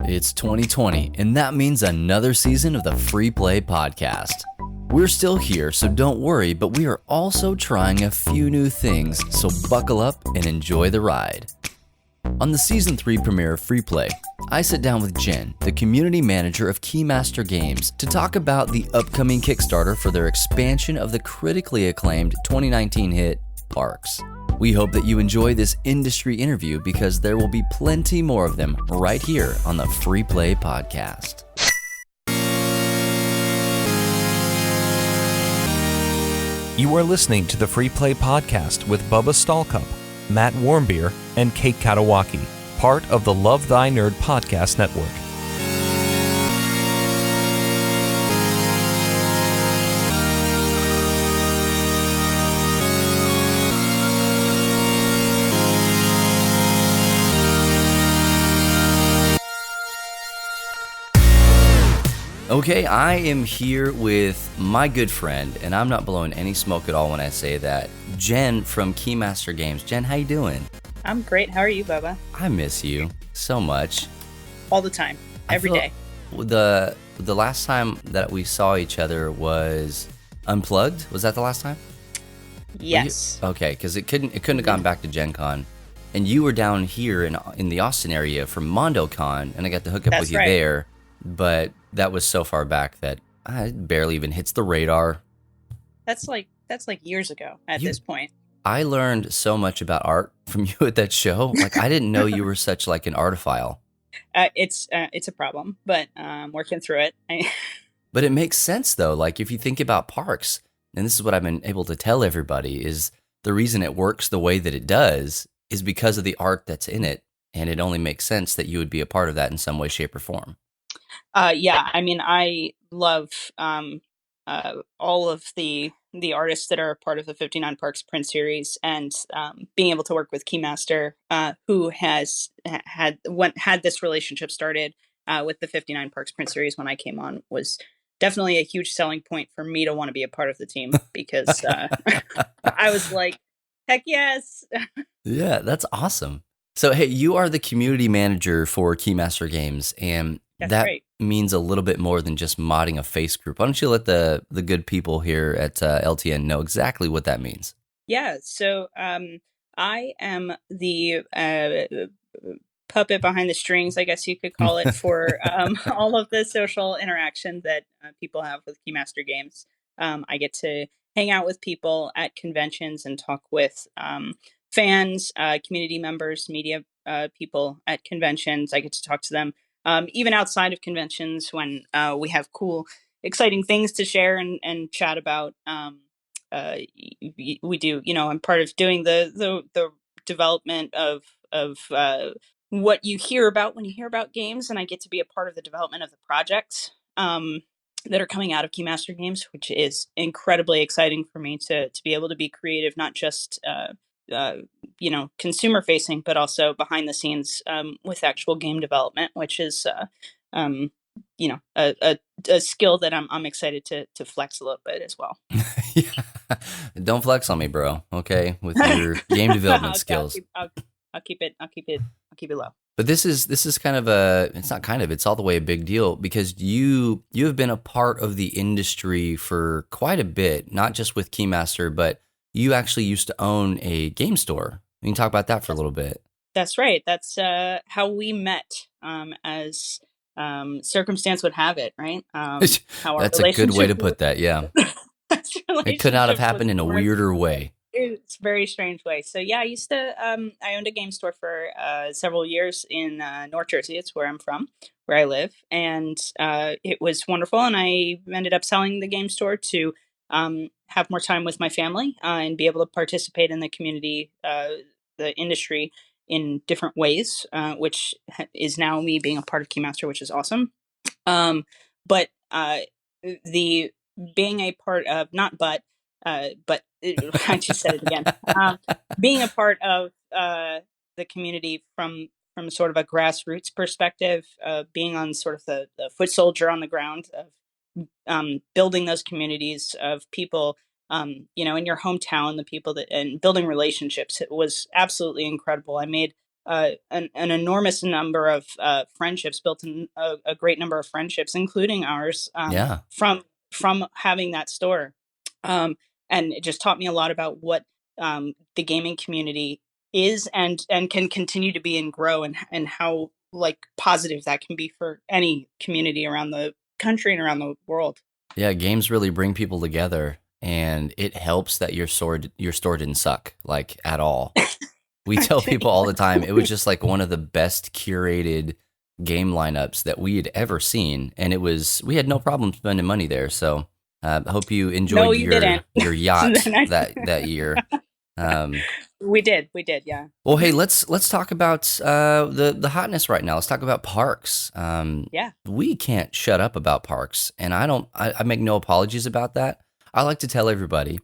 It's 2020, and that means another season of the Free Play Podcast. We're still here, so don't worry, but we are also trying a few new things, so buckle up and enjoy the ride. On the Season 3 premiere of Free Play, I sit down with Jen, the community manager of Keymaster Games, to talk about the upcoming Kickstarter for their expansion of the critically acclaimed 2019 hit, Parks. We hope that you enjoy this industry interview because there will be plenty more of them right here on the Free Play Podcast. You are listening to the Free Play Podcast with Bubba Stallcup, Matt Warmbier, and Kate Katawaki, part of the Love Thy Nerd podcast network. Okay, I am here with my good friend, and I'm not blowing any smoke at all when I say that, Jen from Keymaster Games. Jen, how you doing? I'm great. How are you, Bubba? I miss you so much. All the time. Every day. The last time that we saw each other was Unplugged. Was that the last time? Yes. Okay, because it couldn't have gone back to Gen Con. And you were down here in the Austin area for MondoCon, and I got to hook up with you there. But that was so far back that it barely even hits the radar. That's like years ago at this point. I learned so much about art from you at that show. Like, I didn't know you were such like an artophile. It's a problem, but working through it. But it makes sense though. Like, if you think about Parks, and this is what I've been able to tell everybody, is the reason it works the way that it does is because of the art that's in it, and it only makes sense that you would be a part of that in some way, shape, or form. Yeah, I mean, I love all of the artists that are part of the 59 Parks print series, and being able to work with Keymaster, who has had this relationship started with the 59 Parks print series when I came on, was definitely a huge selling point for me to want to be a part of the team, because I was like, heck yes. Yeah, that's awesome. So, hey, you are the community manager for Keymaster Games, and that means a little bit more than just modding a face group. Why don't you let the good people here at LTN know exactly what that means? Yeah, so I am the puppet behind the strings, I guess you could call it, for all of the social interaction that people have with Keymaster Games. I get to hang out with people at conventions and talk with fans, community members, media people at conventions. I get to talk to them even outside of conventions when we have cool, exciting things to share and chat about. We do, I'm part of doing the development of what you hear about when you hear about games, and I get to be a part of the development of the projects that are coming out of Keymaster Games, which is incredibly exciting for me to be able to be creative, not just consumer facing, but also behind the scenes with actual game development, which is a skill that I'm excited to flex a little bit as well. Yeah. Don't flex on me, bro. Okay, with your game development skills. I'll keep it low. But this is kind of it's all the way a big deal, because you have been a part of the industry for quite a bit, not just with Keymaster, but you actually used to own a game store. We can talk about that for a little bit. That's right. That's how we met, as circumstance would have it, right? That's a good way to put that, yeah. It could not have happened in a weirder way. It's a very strange way. So yeah, I owned a game store for several years in North Jersey. It's where I'm from, where I live. And it was wonderful. And I ended up selling the game store to have more time with my family and be able to participate in the community, the industry in different ways, which is now me being a part of Keymaster, which is awesome. But the being a part of, I just said it again. Being a part of the community from sort of a grassroots perspective, being on sort of the foot soldier on the ground of building those communities of people, in your hometown, the people and building relationships. It was absolutely incredible. I made an enormous number of friendships, built in a great number of friendships, including ours, Yeah. from having that store. Um, and it just taught me a lot about what the gaming community is and can continue to be and grow, and how like positive that can be for any community around the country and around the world. Yeah, games really bring people together, and it helps that your store didn't suck like at all. We tell people all the time it was just like one of the best curated game lineups that we had ever seen, and we had no problem spending money there. So I hope you No, enjoyed you your didn't. your yacht that year. Um, We did, yeah. well, hey, let's talk about the hotness right now. Let's talk about parks. Yeah. We can't shut up about parks, and I make no apologies about that. I like to tell everybody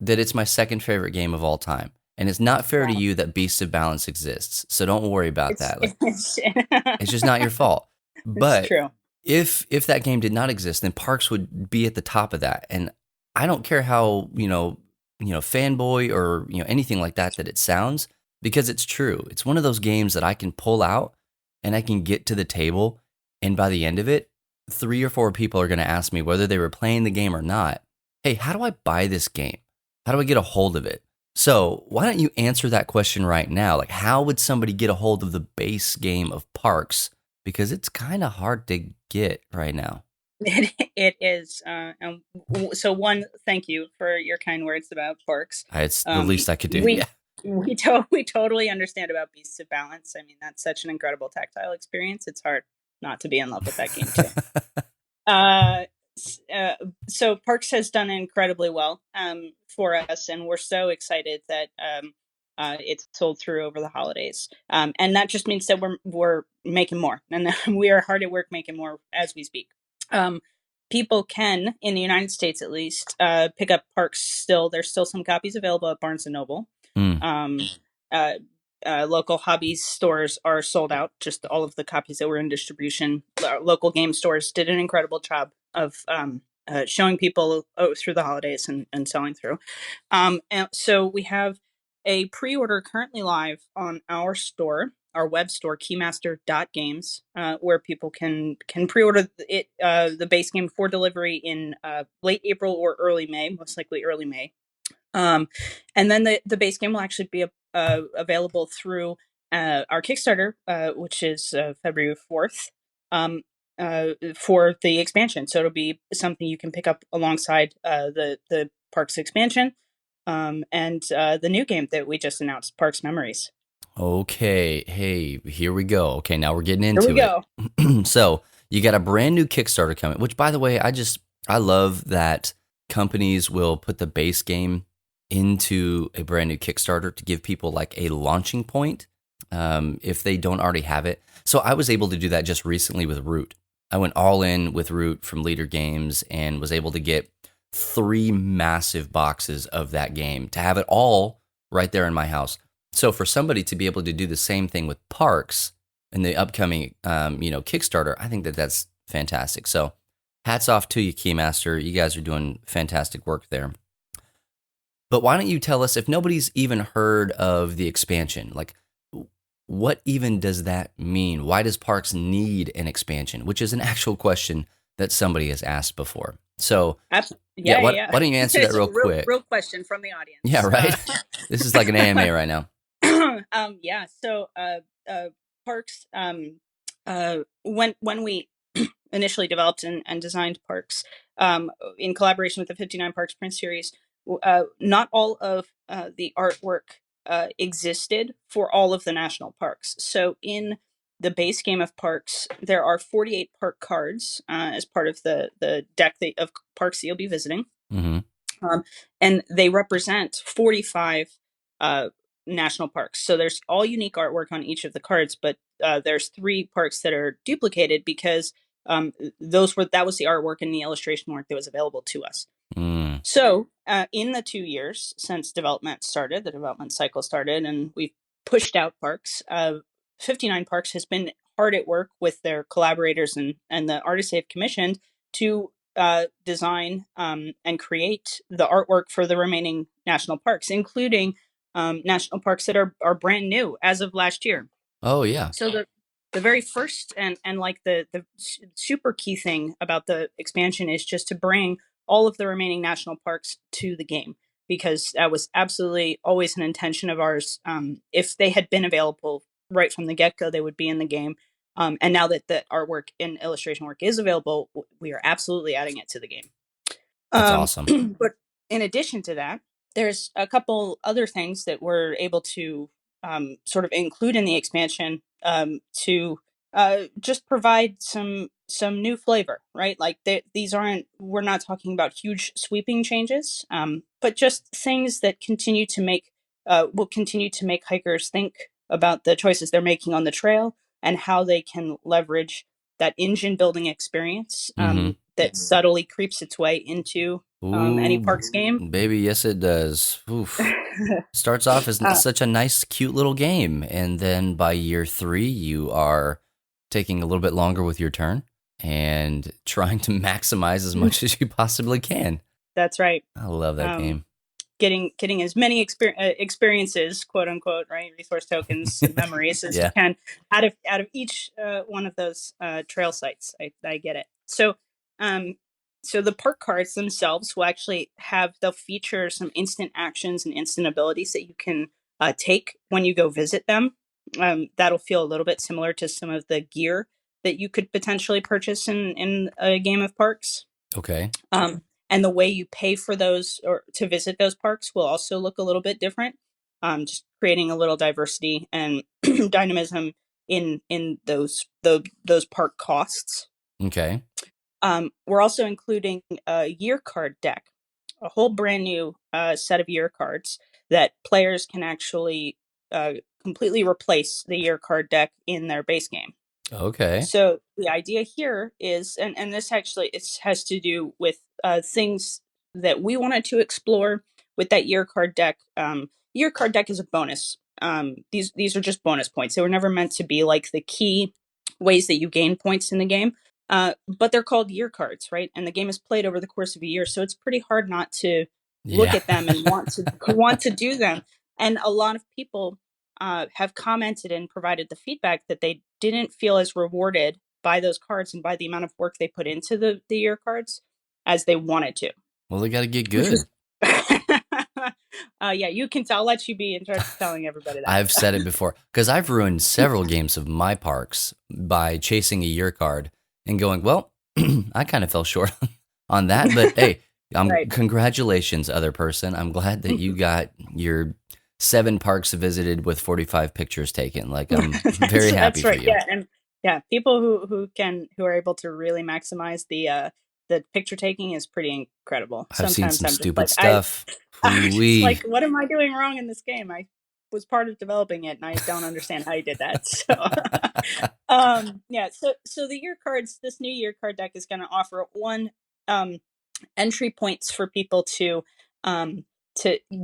that it's my second favorite game of all time, and it's not fair to Wow. you that Beasts of Balance exists. So don't worry about It's that. Like, it's, it's just not your fault. it's But true. if that game did not exist, then parks would be at the top of that. And I don't care how fanboy or anything like that it sounds, because it's true. It's one of those games that I can pull out and I can get to the table, and by the end of it, 3 or 4 people are going to ask me, whether they were playing the game or not, hey, how do I buy this game? How do I get a hold of it? So why don't you answer that question right now? Like, how would somebody get a hold of the base game of Parks? Because it's kind of hard to get right now. It is. So one, thank you for your kind words about Forks. It's the least I could do. We Yeah. we totally understand about Beasts of Balance. I mean, that's such an incredible tactile experience. It's hard not to be in love with that game too. Uh, so Parks has done incredibly well for us, and we're so excited that it's sold through over the holidays. And that just means that we're making more, and we are hard at work making more as we speak. Um, People can, in the United States at least, pick up Parks still. There's still some copies available at Barnes and Noble. Mm. Um, uh, Local hobby stores are sold out. Just all of the copies that were in distribution. Local game stores did an incredible job of showing people through the holidays and selling through. And so we have a pre-order currently live on our store, our web store, Keymaster.Games, where people can pre-order it, the base game for delivery in late April or early May, most likely early May. And then the base game will actually be available through our Kickstarter, which is February 4th, for the expansion. So it'll be something you can pick up alongside the Parks expansion, and the new game that we just announced, Parks Memories. Okay. Hey, here we go. Okay, now we're getting Here into we go. it. So you got a brand new Kickstarter coming, which, by the way, I love that companies will put the base game into a brand new Kickstarter to give people like a launching point, if they don't already have it. So I was able to do that just recently with Root. I went all in with Root from Leader Games and was able to get 3 massive boxes of that game to have it all right there in my house. So for somebody to be able to do the same thing with Parks in the upcoming Kickstarter, I think that's fantastic. So hats off to you, Keymaster. You guys are doing fantastic work there. But why don't you tell us, if nobody's even heard of the expansion, like, what even does that mean? Why does Parks need an expansion? Which is an actual question that somebody has asked before. So why don't you answer that real quick? Real question from the audience. Yeah, right. This is like an AMA right now. So Parks, when we initially developed and designed Parks, in collaboration with the 59 Parks print series, not all of the artwork existed for all of the national parks. So in the base game of Parks, there are 48 park cards as part of the deck of parks that you'll be visiting. Mm-hmm. And they represent 45 national parks. So there's all unique artwork on each of the cards, but there's 3 parks that are duplicated because that was the artwork and the illustration work that was available to us. Mm. So in the 2 years since the development cycle started, and we've pushed out Parks, 59 Parks has been hard at work with their collaborators and the artists they've commissioned to design and create the artwork for the remaining national parks, including national parks that are brand new as of last year. Oh, yeah. So the very first and like the super key thing about the expansion is just to bring all of the remaining national parks to the game, because that was absolutely always an intention of ours. If they had been available right from the get-go, they would be in the game. And now that the artwork and illustration work is available, we are absolutely adding it to the game. That's awesome. But in addition to that, there's a couple other things that we're able to sort of include in the expansion to just provide some new flavor, right? Like these aren't, we're not talking about huge sweeping changes, but just things that continue to make will continue to make hikers think about the choices they're making on the trail and how they can leverage that engine building experience that subtly creeps its way into any Ooh, parks game. baby, yes it does. Oof. Starts off as such a nice, cute little game, and then by year 3, you are taking a little bit longer with your turn and trying to maximize as much as you possibly can. That's right. I love that game. Getting as many experiences, quote unquote, right, resource tokens, and memories as you can out of each one of those trail sites. I get it. So the park cards themselves will actually they'll feature some instant actions and instant abilities that you can take when you go visit them. That'll feel a little bit similar to some of the gear that you could potentially purchase in a game of parks. Okay. And the way you pay for those or to visit those parks will also look a little bit different. Just creating a little diversity and dynamism in those park costs. Okay. We're also including a year card deck, a whole brand new set of year cards that players can actually completely replace the year card deck in their base game. Okay. So the idea here is, and this actually has to do with things that we wanted to explore with that year card deck. Year card deck is a bonus. These are just bonus points. They were never meant to be like the key ways that you gain points in the game. But they're called year cards, right? And the game is played over the course of a year, so it's pretty hard not to look at them and want to do them. And a lot of people have commented and provided the feedback that they didn't feel as rewarded by those cards and by the amount of work they put into the year cards as they wanted to. Well, they got to get good. Yeah, you can tell. I'll let you be in charge of telling everybody that. I've said it before, because I've ruined several games of my parks by chasing a year card and going, well, I kind of fell short on that. But hey, Right. Congratulations, other person. I'm glad that you got your 7 parks visited with 45 pictures taken. Like, I'm very happy for you. Yeah, and people who are able to really maximize the picture taking is pretty incredible. I've seen some I'm stupid stuff. I'm just like, what am I doing wrong in this game? I was part of developing it, and I don't understand how you did that. So, so the year cards, this new year card deck is going to offer one entry points for people to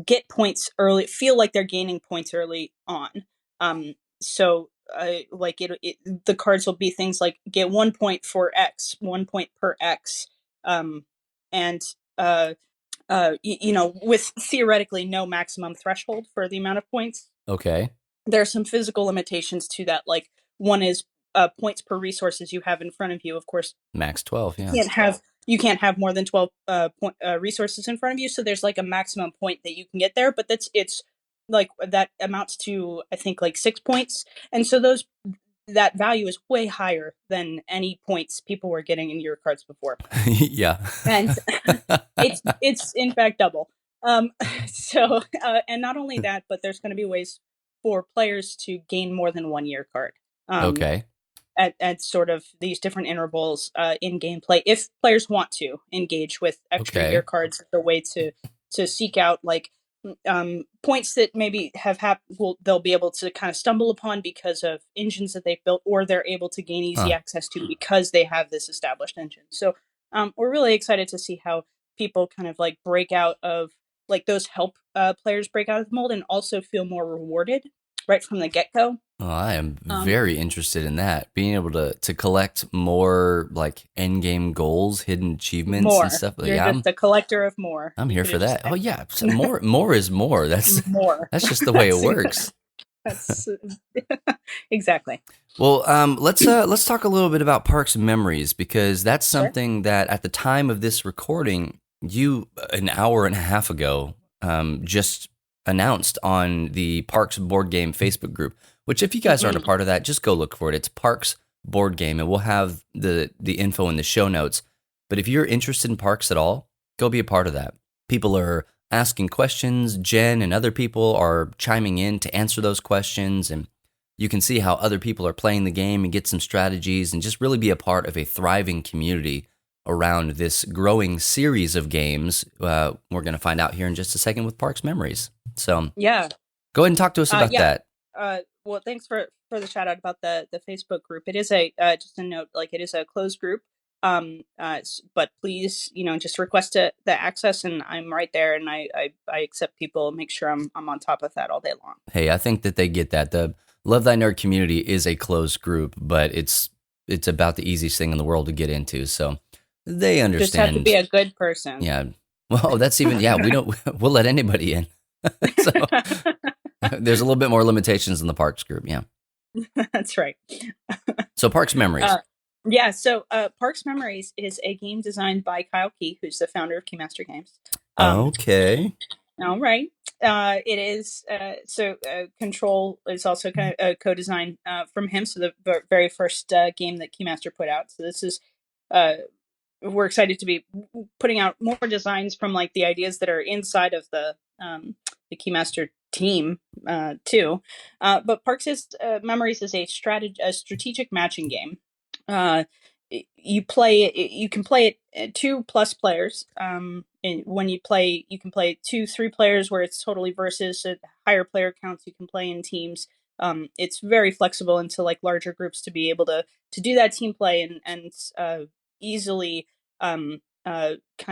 get points early, feel like they're gaining points early on. The cards will be things like get 1 point for X, 1 point per X, with theoretically no maximum threshold for the amount of points. Okay. There are some physical limitations to that. Like one is points per resources you have in front of you. Of course, max 12. Yeah. You can't have more than 12 resources in front of you. So there's like a maximum point that you can get there, but it's like that amounts to, I think, like 6 points. And so that value is way higher than any points people were getting in year cards before. Yeah. And it's in fact double. And not only that, but there's going to be ways for players to gain more than 1 year card. Okay. At sort of these different intervals in gameplay, if players want to engage with extra year cards as a way to seek out like points that maybe they'll be able to kind of stumble upon because of engines that they've built, or they're able to gain easy access to because they have this established engine. So we're really excited to see how people kind of like break out of like those help players break out of the mold and also feel more rewarded right from the get-go. Well, I am very interested in that. Being able to collect more like end game goals, hidden achievements and stuff. You're just a collector of more. I'm here for that. Oh yeah, so more is more. That's more. That's just the way it works. That's exactly. Well, let's talk a little bit about Parks Memories, because that's Sure. something that at the time of this recording, you an hour and a half ago just announced on the Parks board game Facebook group. Which, if you guys aren't a Hmm. part of that, just go look for it. It's Parks board game, and we'll have the info in the show notes. But if you're interested in parks at all, go be a part of that. People are asking questions. Jen and other people are chiming in to answer those questions, and you can see how other people are playing the game and get some strategies and just really be a part of a thriving community around this growing series of games. We're going to find out here in just a second with Parks Memories. So Yeah. go ahead and talk to us about Yeah. that. Well, thanks for the shout out about the Facebook group. It is a just a note, like, it is a closed group. But please, just request the access, and I'm right there, and I accept people. Make sure I'm on top of that all day long. Hey, I think that they get that. The Love Thy Nerd community is a closed group, but it's about the easiest thing in the world to get into. So they Just have to understand. be a good person. Yeah. Well, that's even, yeah, we'll let anybody in. So there's a little bit more limitations in the Parks group. Yeah. That's right. So Parks Memories. Yeah, so Parks Memories is a game designed by Kyle Key, who's the founder of Keymaster Games. Okay. All right. It is Control is also kind of co-designed from him. So the very first game that Keymaster put out. So this is we're excited to be putting out more designs from, like, the ideas that are inside of the Keymaster team too. But Memories is a strategic matching game. Uh, you can play it 2+ players. When you can play 2-3 players, where it's totally versus. At higher player counts, you can play in teams. It's very flexible into, like, larger groups to be able to do that team play, and easily kind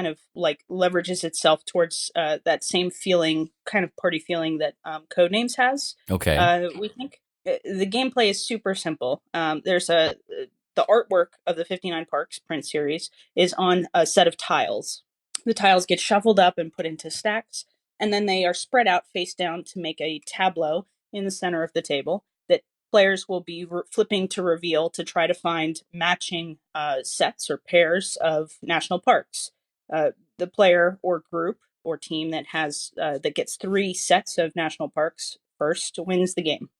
of, like, leverages itself towards that same feeling, kind of party feeling that Codenames has. Okay. We think the gameplay is super simple. There's the artwork of the 59 Parks print series is on a set of tiles. The tiles get shuffled up and put into stacks, and then they are spread out face down to make a tableau in the center of the table that players will be flipping to reveal to try to find matching sets or pairs of national parks. The player or group or team that gets 3 sets of national parks first wins the game.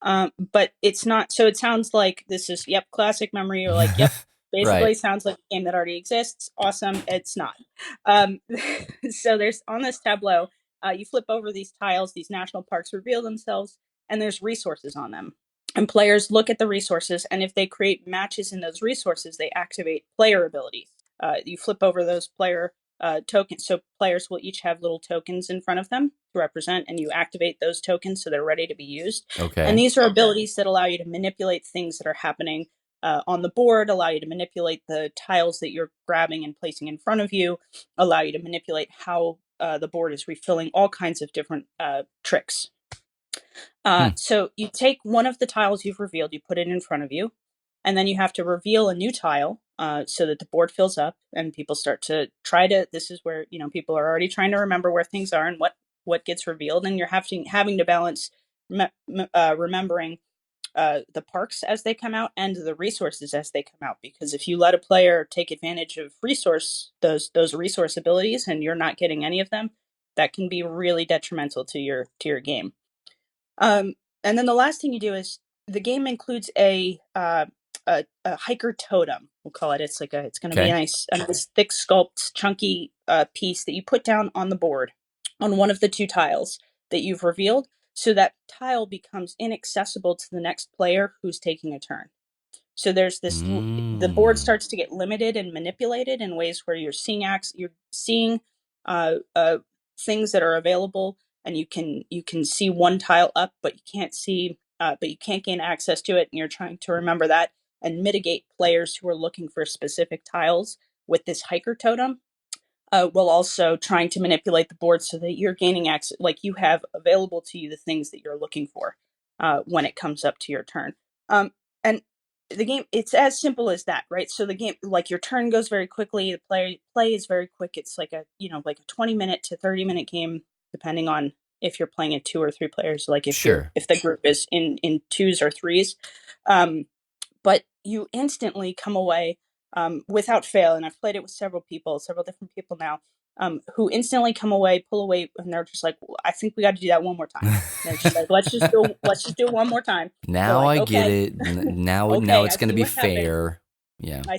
But it's not. So it sounds like this is, yep, classic memory, or like, yep, basically Right. sounds like a game that already exists. Awesome. It's not. So there's, on this tableau, you flip over these tiles, these national parks reveal themselves, and there's resources on them. And players look at the resources, and if they create matches in those resources, they activate player abilities. You flip over those player tokens. So players will each have little tokens in front of them to represent, and you activate those tokens so they're ready to be used. Okay. And these are abilities that allow you to manipulate things that are happening on the board, allow you to manipulate the tiles that you're grabbing and placing in front of you, allow you to manipulate how the board is refilling, all kinds of different tricks. So you take one of the tiles you've revealed, you put it in front of you, and then you have to reveal a new tile so that the board fills up, and people start to this is where, people are already trying to remember where things are and what gets revealed, and you're having to balance remembering the parks as they come out and the resources as they come out, because if you let a player take advantage of those resource abilities, and you're not getting any of them, that can be really detrimental to your game. And then the last thing you do is, the game includes a hiker totem. We'll call it. It's going to be a nice thick sculpt, chunky piece that you put down on the board on one of the 2 tiles that you've revealed, so that tile becomes inaccessible to the next player who's taking a turn. So there's this. The board starts to get limited and manipulated in ways where you're seeing things that are available, and you can see one tile up, but you can't gain access to it, and you're trying to remember that and mitigate players who are looking for specific tiles with this hiker totem, while also trying to manipulate the board so that you're gaining access, like, you have available to you the things that you're looking for when it comes up to your turn. And the game, it's as simple as that, right? So the game, like, your turn goes very quickly. The play is very quick. It's like a 20-minute to 30-minute game, depending on if you're playing in 2 or 3 players, like Sure. if the group is in 2s or 3s. But you instantly come away without fail, and I've played it with several different people now, who instantly pull away, and they're just like, I think we got to do that one more time. And they're just like, let's just do it one more time. Now like, I get okay, it. Now okay, it's I going to see be what happened. fair. Yeah. I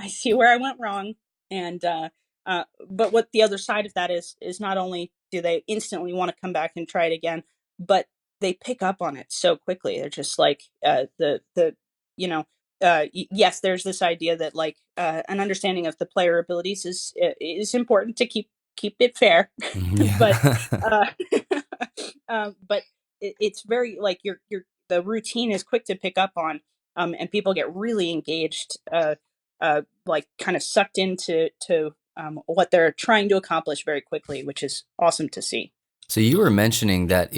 see where I went wrong. And but what the other side of that is not only do they instantly want to come back and try it again, but they pick up on it so quickly. They're just like the you know yes, there's this idea that like an understanding of the player abilities is important to keep it fair, but Yeah. uh, but it's very like the routine is quick to pick up on, and people get really engaged, like kind of sucked into what they're trying to accomplish very quickly, which is awesome to see. So you were mentioning that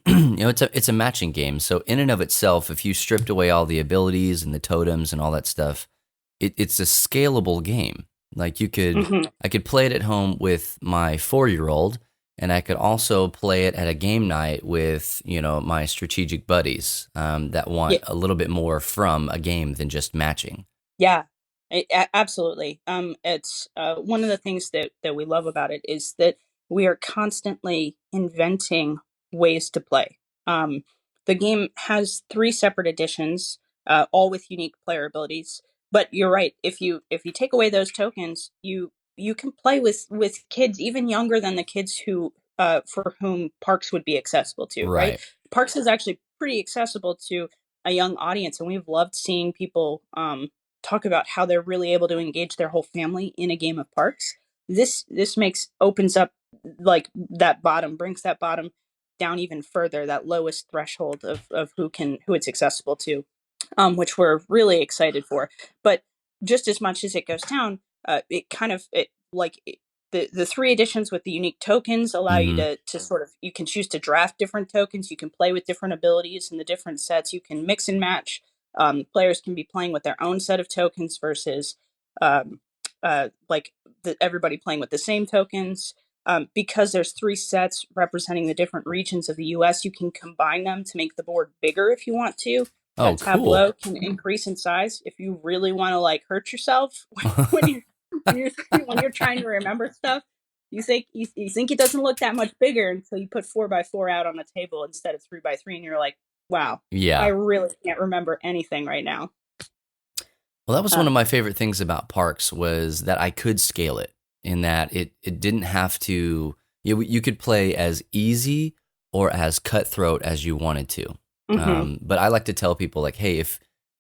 it's a matching game. So in and of itself, if you stripped away all the abilities and the totems and all that stuff, it's a scalable game. Like I could play it at home with my 4-year-old, and I could also play it at a game night with my strategic buddies that want Yeah, a little bit more from a game than just matching. yeah, absolutely. It's one of the things that we love about it is that we are constantly inventing ways to play. Um, the game has 3 separate editions, all with unique player abilities. But you're right. If you take away those tokens, you can play with kids even younger than the kids who for whom Parks would be accessible to. Right, Right. Parks is actually pretty accessible to a young audience, and we've loved seeing people talk about how they're really able to engage their whole family in a game of Parks. This opens up like brings that bottom down even further, that lowest threshold of who it's accessible to, which we're really excited for. But just as much as it goes down, it kind of it like it, the 3 editions with the unique tokens allow you Hmm. to sort of, you can choose to draft different tokens, you can play with different abilities in the different sets, you can mix and match. Players can be playing with their own set of tokens versus um, everybody playing with the same tokens. Because there's 3 sets representing the different regions of the U.S., you can combine them to make the board bigger if you want to. Oh, cool. Tableau can increase in size if you really want to like hurt yourself when you when you're when you're trying to remember stuff. You think it doesn't look that much bigger until you put 4x4 out on the table instead of 3x3, and you're like, wow, I Yeah. really can't remember anything right now. Well, that was Uh, one of my favorite things about Parks was that I could scale it in that it didn't have to, you could play as easy or as cutthroat as you wanted to. mhm. But I like to tell people like, hey, if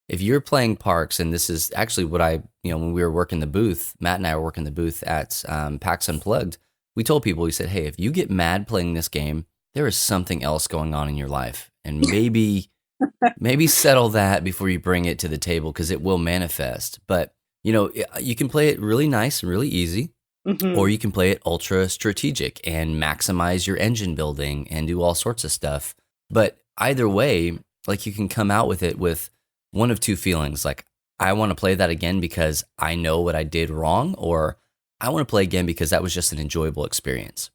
you're playing Parks, and this is actually what when we were working the booth, Matt and I were working the booth at PAX Unplugged, we told people, we said, hey, if you get mad playing this game, there is something else going on in your life. And maybe settle that before you bring it to the table because it will manifest. But, you can play it really nice and really easy, or Mhm. you can play it ultra strategic and maximize your engine building and do all sorts of stuff. But either way, like you can come out with it with one of 2 feelings. Like, I want to play that again because I know what I did wrong, or I want to play again because that was just an enjoyable experience.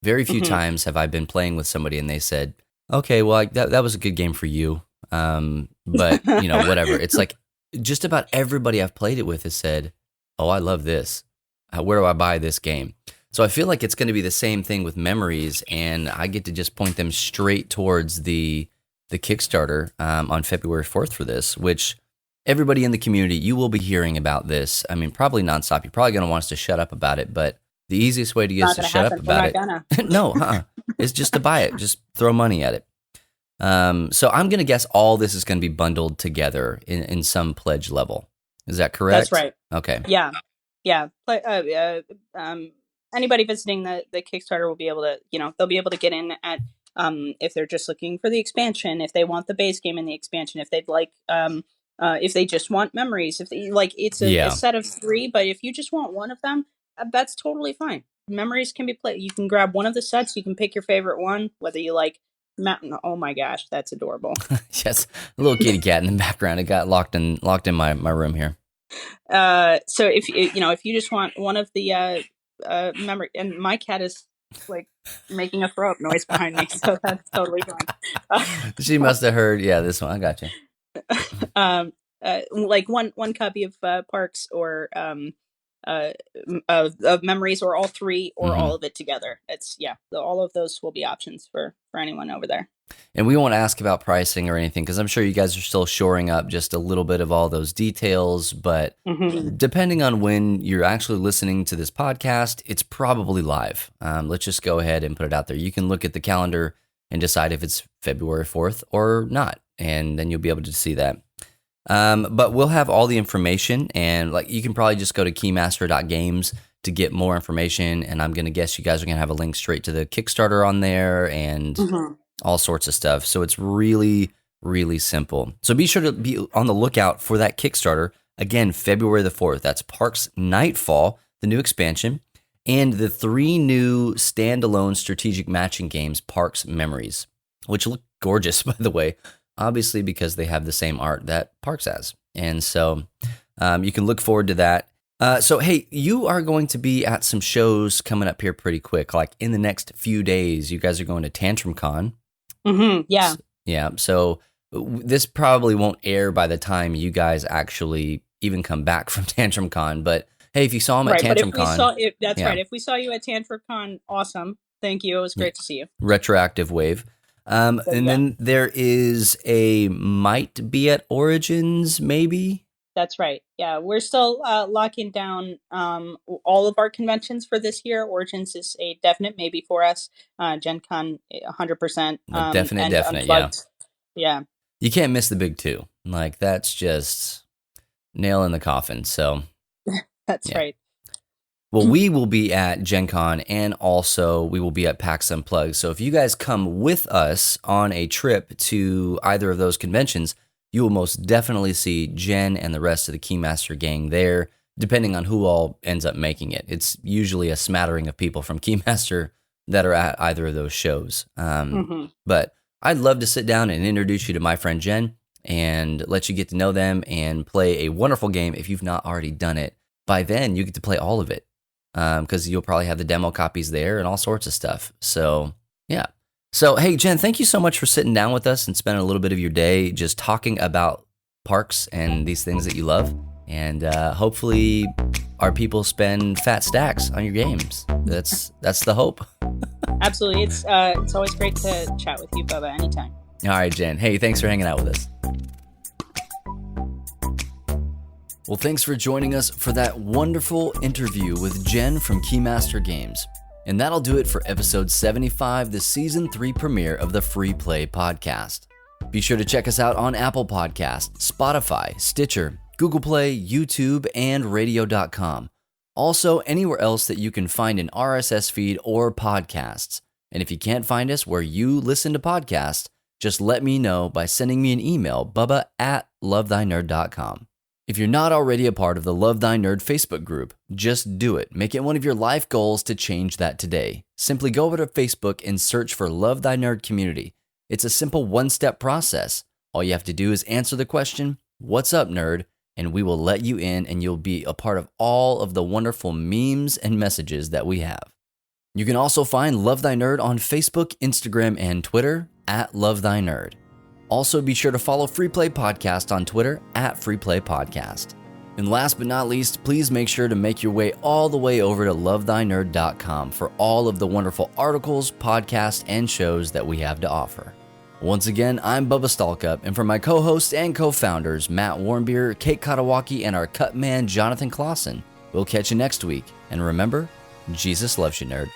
Very few Mhm. times have I been playing with somebody and they said, okay, well, that was a good game for you. But whatever. It's like just about everybody I've played it with has said, oh, I love this. Where do I buy this game? So I feel like it's going to be the same thing with memories, and I get to just point them straight towards the Kickstarter on February 4th for this, which everybody in the community, you will be hearing about this. I mean, probably nonstop. You're probably going to want us to shut up about it, but the easiest way to get us Not to gonna shut up happen. We're about not it, gonna. no, is just to buy it. Just throw money at it. So I'm going to guess all this is going to be bundled together in some pledge level. Is that That's correct? right. Okay. Yeah, yeah. Anybody visiting the Kickstarter will be able to, they'll be able to get in at, if they're just looking for the expansion, if they want the base game and the expansion, if they'd like, if they just want memories, if they like, it's a Yeah. set of 3. But if you just want one of them, that's totally fine. Memories can be played. You can grab one of the sets. You can pick your favorite one, whether you like Mountain. Oh my gosh, that's adorable. Yes. A little kitty cat in the background. It got locked in my room here. So if you just want one of the memory, and my cat is like making a throw up noise behind me, so that's totally fine. She must have heard. Yeah, this one. I got you. Like one copy of Parks, or of Memories, or all three, or all of it together. It's all of those will be options for anyone over there. And we won't ask about pricing or anything because I'm sure you guys are still shoring up just a little bit of all those details. But depending on when you're actually listening to this podcast, it's probably live. Let's just go ahead and put it out there. You can look at the calendar and decide if it's February 4th or not, and then you'll be able to see that. But we'll have all the information, and like you can probably just go to keymaster.games to get more information. And I'm going to guess you guys are going to have a link straight to the Kickstarter on there and all sorts of stuff. So it's really, really simple. So be sure to be on the lookout for that Kickstarter. Again, February the 4th. That's Parks Nightfall, the new expansion, and the 3 new standalone strategic matching games, Parks Memories, which look gorgeous, by the way, obviously because they have the same art that Parks has. And so you can look forward to that. So, hey, you are going to be at some shows coming up here pretty quick. Like in the next few days, you guys are going to Tantrum Con. Yeah. Yeah. So this probably won't air by the time you guys actually even come back from Tantrum Con. But hey, if you saw him at Tantrum Con. Right. If we saw you at Tantrum Con, awesome. Thank you. It was great to see you. Retroactive wave. Then there is might be at Origins, maybe. That's right. Yeah, we're still locking down all of our conventions for this year. Origins is a definite maybe for us. Gen Con, 100%. Definite, yeah. You can't miss the big 2. Like, that's just nail in the coffin. So that's right. Well, we will be at Gen Con, and also we will be at PAX Unplugged. So if you guys come with us on a trip to either of those conventions, you will most definitely see Jen and the rest of the Keymaster gang there, depending on who all ends up making it. It's usually a smattering of people from Keymaster that are at either of those shows. But I'd love to sit down and introduce you to my friend Jen and let you get to know them and play a wonderful game if you've not already done it. By then, you get to play all of it because you'll probably have the demo copies there and all sorts of stuff. So, yeah. So, hey, Jen, thank you so much for sitting down with us and spending a little bit of your day just talking about Parks and these things that you love. And hopefully our people spend fat stacks on your games. That's the hope. Absolutely. It's always great to chat with you, Bubba, anytime. All right, Jen. Hey, thanks for hanging out with us. Well, thanks for joining us for that wonderful interview with Jen from Keymaster Games. And that'll do it for episode 75, the season 3 premiere of the Free Play podcast. Be sure to check us out on Apple Podcasts, Spotify, Stitcher, Google Play, YouTube, and radio.com. Also, anywhere else that you can find an RSS feed or podcasts. And if you can't find us where you listen to podcasts, just let me know by sending me an email, bubba@lovethynerd.com. If you're not already a part of the Love Thy Nerd Facebook group, just do it. Make it one of your life goals to change that today. Simply go over to Facebook and search for Love Thy Nerd Community. It's a simple one-step process. All you have to do is answer the question, "What's up, nerd?" and we will let you in and you'll be a part of all of the wonderful memes and messages that we have. You can also find Love Thy Nerd on Facebook, Instagram, and Twitter @LoveThyNerd. Also, be sure to follow Free Play Podcast on Twitter @FreePlayPodcast. And last but not least, please make sure to make your way all the way over to lovethynerd.com for all of the wonderful articles, podcasts, and shows that we have to offer. Once again, I'm Bubba Stallcup, and for my co-hosts and co-founders, Matt Warmbier, Kate Katawaki, and our cut man, Jonathan Clausen, we'll catch you next week. And remember, Jesus loves you, nerd.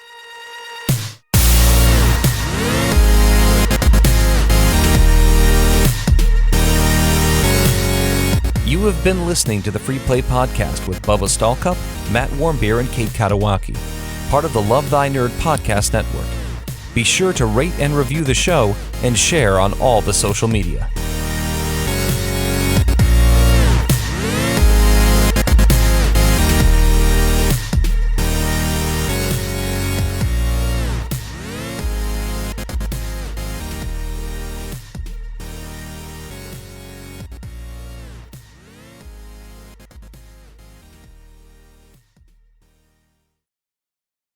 You have been listening to the Free Play Podcast with Bubba Stallcup, Matt Warmbier, and Kate Katawaki, part of the Love Thy Nerd Podcast Network. Be sure to rate and review the show and share on all the social media.